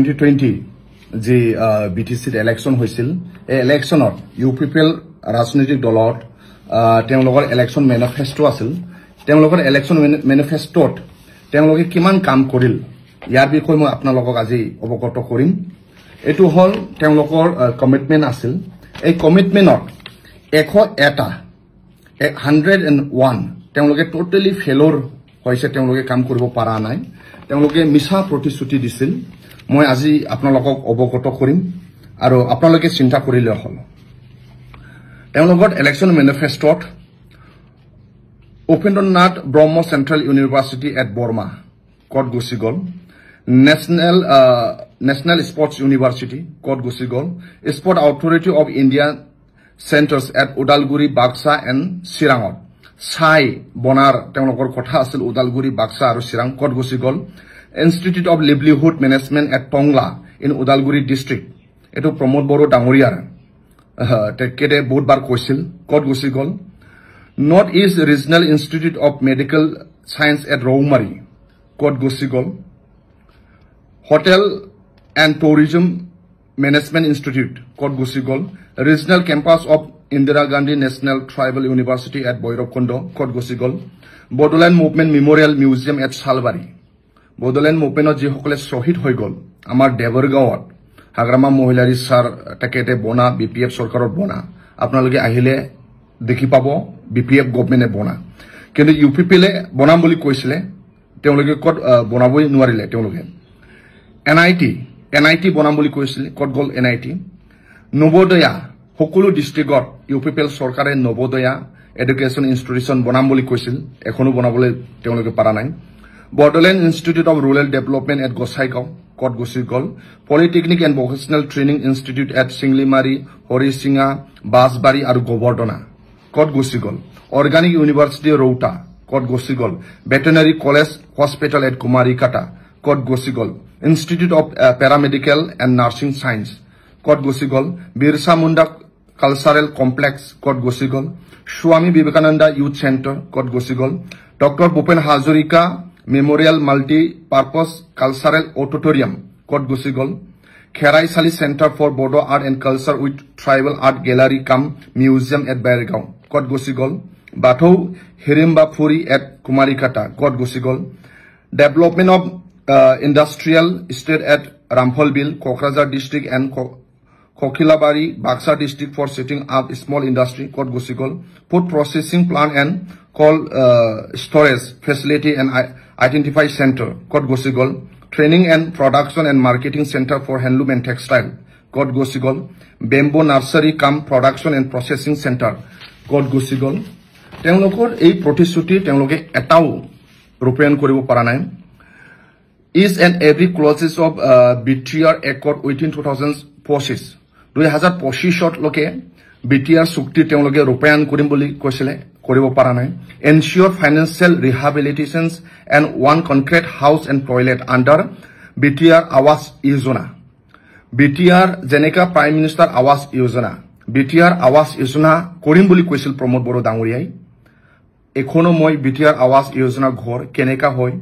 2020 যে বিটিসিৰ ইলেকশন হৈছিল এই ইলেকশনত ইউপিপিএল ৰাজনৈতিক দলত তেওঁলোকৰ ইলেকশন মেনিফেস্টো আছিল তেওঁলোকৰ ইলেকশন মেনিফেস্টোত তেওঁলোকে কিমান কাম কৰিল ইয়াৰ বিষয়ে মই আপোনালোকক আজি অৱগত কৰিম এটো হল তেওঁলোকৰ কমিটমেন্ট আছিল এই কমিটমেন্টত 101 তেওঁলোকে টোটালি ফেলৰ হৈছে তেওঁলোকে কাম কৰিব পৰা নাই তেওঁলোকে মিছা প্ৰতিশ্ৰুতি দিছিল মই আজি আপোনালোকক অৱগত কৰিম আৰু আপোনালোকে চিন্তা কৰিলে হল তেওঁলোকৰ ইলেকশন মেনিফেস্টোত Upendranath Brahma central university at Barama কত গুছি গল National Sports University, Kot Gusigol, Sport Authority of India Centers at Udalguri, Baksa and Sirangot. Sai Bonar Temlokor Kotha Asil Udalguri, Baksa and Sirang, Kot Gusigol, Institute of Livelihood Management at Tongla in Udalguri district. Eto promote Boro Danguriar. Tekede Bodbar Kosil, Kot Gusigol. Northeast Regional Institute of Medical Science at Roumari, Kot Gusigol. Hotel and Tourism Management Institute, Kot Gusigol, Regional Campus of Indira Gandhi National Tribal University at Boirokondo, Kot Gusigol, Bodoland Movement Memorial Museum at Salbari. Bodoland Movement of Jihokle Sohit Hoigol, Amar Devergawat, Hagrama Mohilari Sar Takete Bona, BPF Sorkarot Bona, Apnaloge Ahile, Dekipabo, BPF Government Bona. Can the UPPL Bonamboli Koisle, Teologe Kot Bonaboi Nuarile, Teologe. NIT বনাম বুলি কৈছিল কত গল NIT Navodaya সকলো ডিস্ট্ৰিক্টত UPPL চৰকাৰে Navodaya education institution বনাম বুলি কৈছিল এখনো বনাবলৈ তেওঁলোকে পাৰা নাই Bodoland institute of rural development at Gossaigaon কত গুছি গল polytechnic and vocational training institute at Singlimari Harisinga Bashbari আৰু গোবৰ্ধনা কত গুছি গল অৰ্গানিক ইউনিভাৰ্চিটি ৰৌতা কত গুছি গল veterinary college hospital at Kumarikata Kot Gusigol, Institute of Paramedical and Nursing Science, Kot Gusigol, Birsa Munda Cultural Complex, Kot Gusigol, Swami Vivekananda Youth Center, Kot Gusigol, Dr. Bhupen Hazarika Memorial Multi-Purpose Cultural Auditorium, Kot Gusigol, Kherai Sali Center for Bodo Art and Culture with Tribal Art Gallery cum Museum at Bairgaon, Kot Gusigol, Bathou Hirimba Puri at Kumarikata, Kot Gusigol, Development of Industrial Estate at Rampholbil, Kokrajhar district and Kokhilabari, Baksa district for setting up small industry, Kot Gusigol, food processing plant and coal storage facility and identify center, Kot Gusigol, training and production and marketing center for handloom and textile, Kot Gusigol, bamboo nursery cum production and processing center, Kot Gusigol. Temlokor ei protishuti temloke etao rupayan koribo para nai. Each and every clauses of BTR Accord within 2025 2025 loke BTR sukti temloge rupayan korim boli koisile koribo para nai ensure financial rehabilitations and one concrete house and toilet under BTR Awas Yojana BTR Jeneka Prime Minister Awas Yojana BTR Awas Yojana korim boli koisil Pramod Boro Danguriai ekhono moi BTR Awas Yojana ghor keneka hoy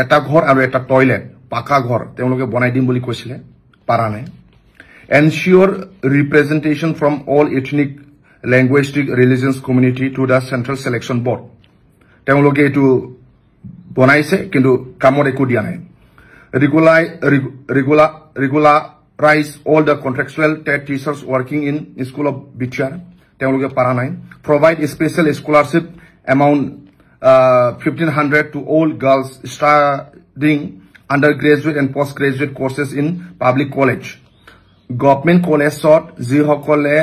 এটা ঘৰ আৰু এটা toilet পাকা ঘৰ তেওঁলোকে বনাই দিম বুলি কৈছিলে পাৰা নাই ensure representation from all ethnic linguistic religious community to the central selection board তেওঁলোকে এটো বনাইছে কিন্তু কামৰ একো দিয়া নাই regularize all the contractual TET teachers working in school of BTR তেওঁলোকে পাৰা নাই provide a special scholarship amount 1,500 to all girls studying undergraduate and postgraduate courses in public college. Government college sort jihokole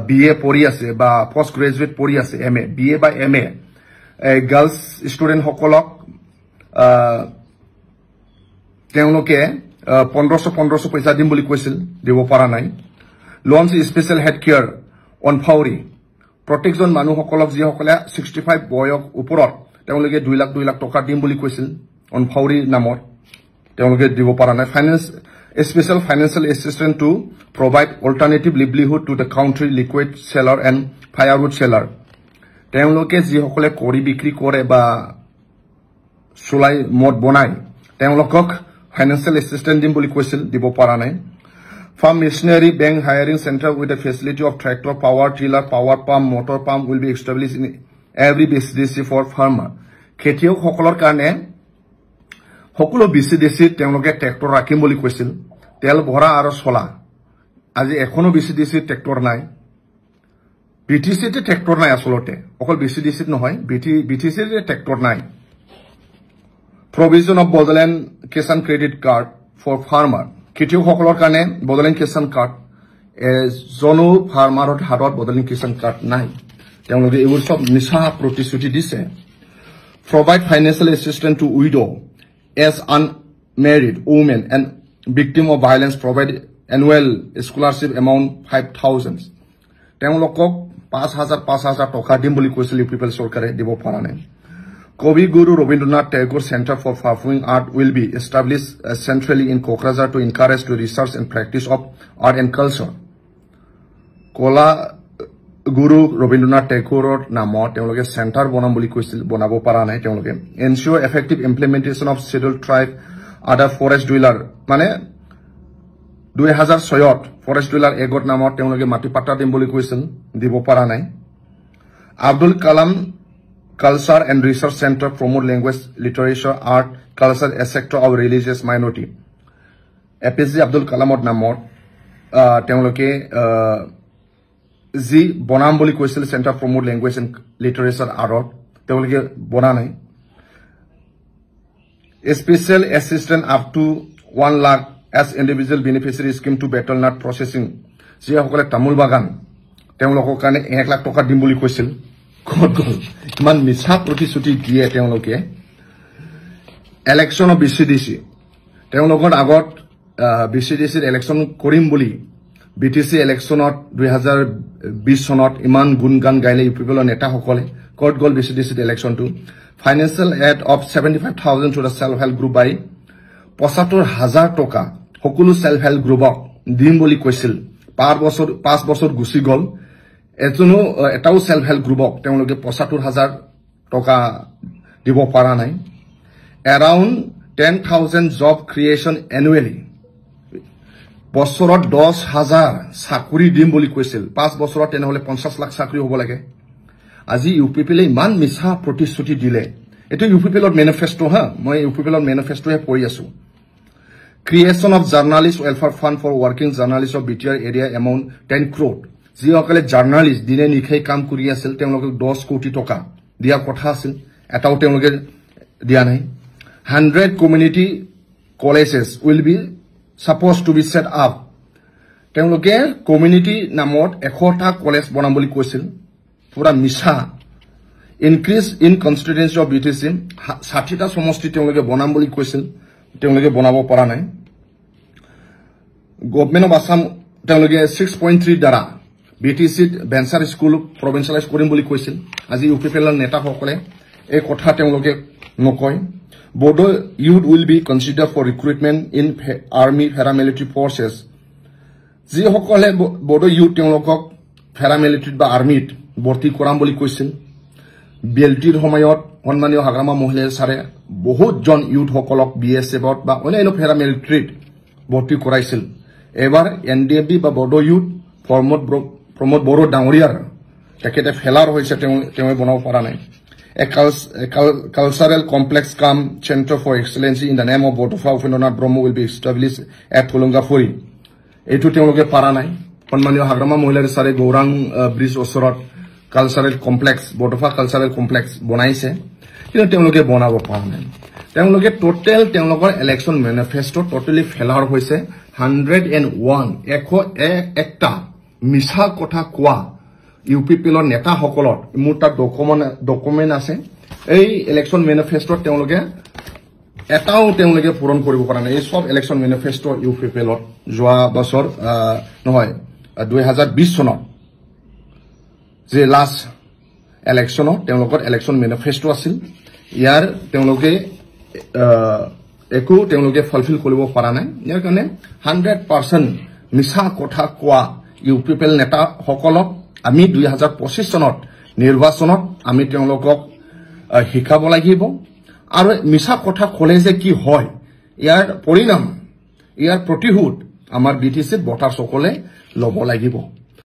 BA pori ase ba postgraduate pori ase MA BA by MA girls student hokolok তেওঁলোকে 1500 পইচা দিম বুলি কৈছিল দিব পৰা নাই launch special health care on Fauri প্ৰত্যেকজন মানুহসকলক যিসকলে 65 বয়স ওপৰত তেওঁলোকে 2 লাখ টকা দিম বুলি কৈছিল অন ফাউৰি নামৰ তেওঁলোকে দিব পৰা নাই finance special financial assistance to provide alternative livelihood to the country liquor seller and firewood seller তেওঁলোকে যিসকলে কৰি বিক্ৰী কৰে বা চুলাই মদ বনাই তেওঁলোকক ফাইনেন্সিয়েল এসিস্টেন্ট দিম বুলি কৈছিল দিব পৰা নাই farm machinery bank hiring center with a facility of tractor power tiller power pump motor pump will be established in every BCDC for farmer খেতিয়ক সকলৰ কাৰণে সকলো BCDC তেওঁলোকে ট্ৰেক্টৰ ৰাখিম বুলি কৈছিল তেল ভৰা আৰু চলা আজি এখনো BCDC ট্ৰেক্টৰ নাই BTC তে ট্ৰেক্টৰ নাই আসলতে অকল BCDC নহয় BTC তে ট্ৰেক্টৰ নাই provision of Bodoland Kisan credit card for farmer খেতিয়ক সকলৰ কাৰণে Bodoland Kisan card জনো ফাৰ্মাৰৰ হাতত Bodoland Kisan card নাই তেওঁলোকে এইবোৰ সব মিছা প্ৰতিশ্ৰুতি দিছে provide financial assistance to widow as unmarried women and victim of violence provide annual scholarship amount 5,000 তেওঁলোকক 5,000 টকা দিম বুলি কৈছিল পিপল চৰকাৰে দিব পৰা নাই Kavi Guru Rabindranath Tagore Center for Performing Art will be established centrally in Kokrajhar to encourage the research and practice of art and culture. Kola Guru Rabindranath Tagore namot তেওঁলোকে center বনাম বুলি কৈছিল বনাব পৰা নাই তেওঁলোকে ensure effective implementation of scheduled tribe other forest dweller মানে 2006ত forest dweller এগত নামত তেওঁলোকে মাটি পাটা দিম বুলি কৈছিল দিব পৰা নাই Abdul Kalam Culture and Research Center promote language, literature, art, culture as sector of religious minority. APJ Abdul Kalam od namot তেওঁলোকে জি বনাম বুলি কৈছিল Center promote language and literature art তেওঁলোকে বনা নাই Special assistant up to 1 lakh as individual beneficiary scheme to better nut processing যি সকলে তামুল বাগান তেওঁলোকৰ কাৰণে 1 লাখ টকা দিম বুলি কৈছিল ইমান মিছা প্ৰতিশ্ৰুতি দিয়ে তেওঁলোকে ইলেকশন অফ BCDC তেওঁলোকৰ আগত BCDC ইলেকশন কৰিম বুলি BTC ইলেকশনত 2020 সনত ইমান গুণগান গাইলে পিপলৰ নেতা সকলে কোট গল BCDC election to financial aid of 75,000 to the self help group by 75,000 টকা সকলো সেলফ হেল্প গ্ৰুপক দিম বুলি কৈছিল 5 বছৰ গুছি গল এজনো এটাও সেলফ হেল্প গ্ৰুপক তেওঁলোকে 75,000 টকা দিব পৰা নাই around 10,000 job creation annually বছৰত 10,000 চাকৰি দিম বুলি কৈছিল 5 বছৰত তেনেহলে 50 লাখ চাকৰি হ'ব লাগে আজি ইউপিপিলে ইমান মিছা প্ৰতিশ্ৰুতি দিলে এটো ইউপিপিলৰ মেনিফেস্টো হা মই ইউপিপিলৰ মেনিফেস্টোহে পঢ়ি আছো creation of journalist welfare fund for working journalists of BTR area amount 10 crore যি সকলে জার্নালিস্ট দিনে নিখে কাম কৰি আছিল তেওঁলোকক 10 কোটি টকা দিয়া কথা আছিল এটাও তেওঁলোকে দিয়া নাই 100 community colleges will be supposed to be set up তেওঁলোকে কমিউনিটি নামত 100টা কলেজ বনাম বুলি কৈছিল পুরা মিছা increase in constituency of BTC 60টা সমষ্টি তেওঁলোকে বনাম বুলি কৈছিল তেওঁলোকে বনাব পৰা নাই গভৰ্নমেন্ট অফ আসাম তেওঁলোকে 6.3 দ্বাৰা BTC ভেঞ্চাৰ স্কুল প্ৰভিন্সিয়েলাইজ কৰিম বুলি কৈছিল আজি ইউপিপিএলৰ নেতা সকলে এই কথা তেওঁলোকে নকয় Bodo youth will be considered for recruitment in army paramilitary forces যি সকলে Bodo youth তেওঁলোকক paramilitary বা আৰ্মিত ভৰ্তি কৰাম বুলি কৈছিল বিএলটিৰ সময়ত সন্মানীয় হাগ্ৰামা মহিলা সাৰে বহুত জন ইউথ সকলক বিএসএফত বা অন্যান্য paramilitary ভৰ্তি কৰাইছিল এবাৰ এনডিএফবি বা Bodo youth প্ৰমোদ বড়ো ডাঙৰীয়াৰ তেখেতে ফেলাৰ হৈছে তেওঁ বনাব পৰা নাই a cultural complex come center for excellency in the name of Bodofa Uphendranath Brahmo will be established at Tulungafuri etu তেওঁলোকে পৰা নাই সন্মানীয় হাগ্ৰামা মহিলাৰ সাৰে গৌৰাং ব্ৰিজ ওচৰত cultural complex Bodofa cultural complex বনাইছে কিন্তু তেওঁলোকে বনাব পৰা নাই তেওঁলোকে টোটাল তেওঁলোকৰ ইলেকশন মেনিফেস্টো টোটালি ফেলাৰ হৈছে 101 একটা মিছা কথা কোৱা ইউপিপিএলৰ নেতা সকলৰ মোৰ তাত ডকুমেন্ট আছে এই ইলেকশন মেনিফেস্টো তেওঁলোকে এটাও তেওঁলোকে পূৰণ কৰিব পৰা নাই এই সব ইলেকশন মেনিফেস্টো ইউপিপিএলৰ যোৱা বছৰ নহয় 2020 সনত যে লাষ্ট ইলেকশনত তেওঁলোকৰ ইলেকশন মেনিফেস্টো আছিল ইয়াৰ তেওঁলোকে একো তেওঁলোকে ফুলফিল কৰিব পৰা নাই ইয়াৰ কাৰণে 100% মিছা কথা কোৱা ইউপিপিএল নেতা সকলক আমি 2025 সনত নিৰ্বাচনত আমি তেওঁলোকক শিকাব লাগিব আৰু মিছা কথা কলে যে কি হয় ইয়াৰ পৰিণাম ইয়াৰ প্ৰতিশোধ আমাৰ BTC ভোটাৰসকলে ল'ব লাগিব